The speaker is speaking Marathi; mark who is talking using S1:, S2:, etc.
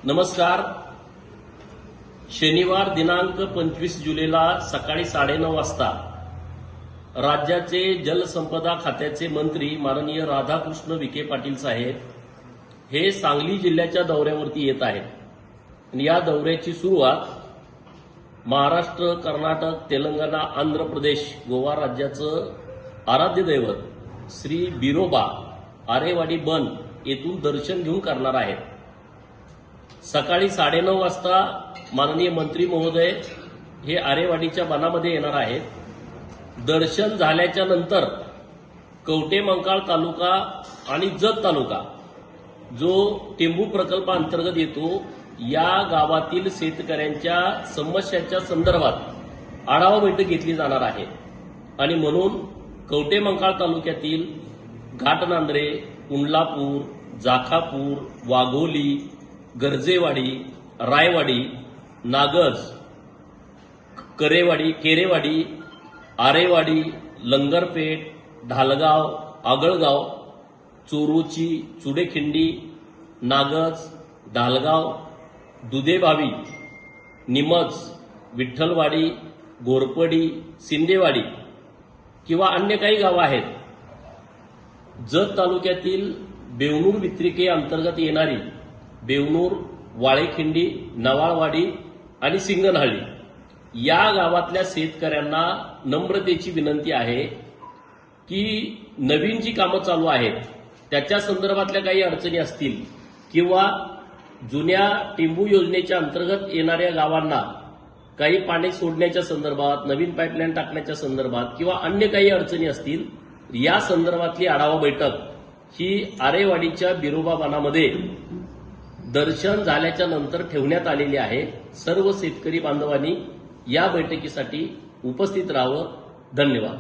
S1: नमस्कार। शनिवार दिनांक 25 जुलैला सकाळी 9:30 वाजता राज्याचे जलसंपदा खात्याचे मंत्री माननीय राधाकृष्ण विखे पाटील साहेब हे सांगली जिल्ह्याच्या दौऱ्यावरती येत आहेत। आणि या दौऱ्याची सुरुवात महाराष्ट्र, कर्नाटक, तेलंगणा, आंध्र प्रदेश, गोवा राज्याचं आराध्य दैवत श्री बिरोबा आरेवाडी बन येथून दर्शन घेऊन करणार आहेत। सकाळी 9:30 वाजता माननीय मंत्री महोदय हे आरेवाडीच्या बनामध्ये येणार आहेत। दर्शन झाल्याच्या नंतर कवठेमंकाळ तालुका आणि जत तालुका जो टेंबू प्रकल्पाअंतर्गत येतो, या गावातील शेतकऱ्यांच्या समस्यांच्या संदर्भात आढावा बैठक घेतली जाणार आहे। आणि म्हणून कवठेमंकाळ तालुक्यातील घाटनांद्रे, कुंडलापूर, जाखापूर, वाघोली, गर्जेवाडी, रायवाडी, नागज, केरेवाडी, आरेवाडी, लंगरपेठ, ढालगाव, आगळगाव, चोरोची, चुडेखिंडी, नागज, ढालगाव, दुधेबावी, निमज, विठ्ठलवाडी, घोरपडी, सिंदेवाडी किंवा अन्य काही गावं आहेत। जत तालुक्यातील बेवणूर वित्रिके अंतर्गत येणारी बेवणूर, वाळेखिंडी, नवाळवाडी आणि सिंगनहळ्ळी या गावातल्या शेतकऱ्यांना नम्रतेची विनंती आहे की नवीन जी कामं चालू आहेत त्याच्या संदर्भातल्या काही अडचणी असतील किंवा जुन्या टेंबू योजनेच्या अंतर्गत येणाऱ्या गावांना काही पाणी सोडण्याच्या संदर्भात, नवीन पाईपलाईन टाकण्याच्या संदर्भात किंवा अन्य काही अडचणी असतील, या संदर्भातली आढावा बैठक ही आरेवाडीच्या बिरोबा बनामध्ये दर्शन झाल्याच्या नंतर ठेवण्यात आलेली आहे। सर्व शेतकरी बांधवांनी या बैठकीसाठी उपस्थित राहावं। धन्यवाद।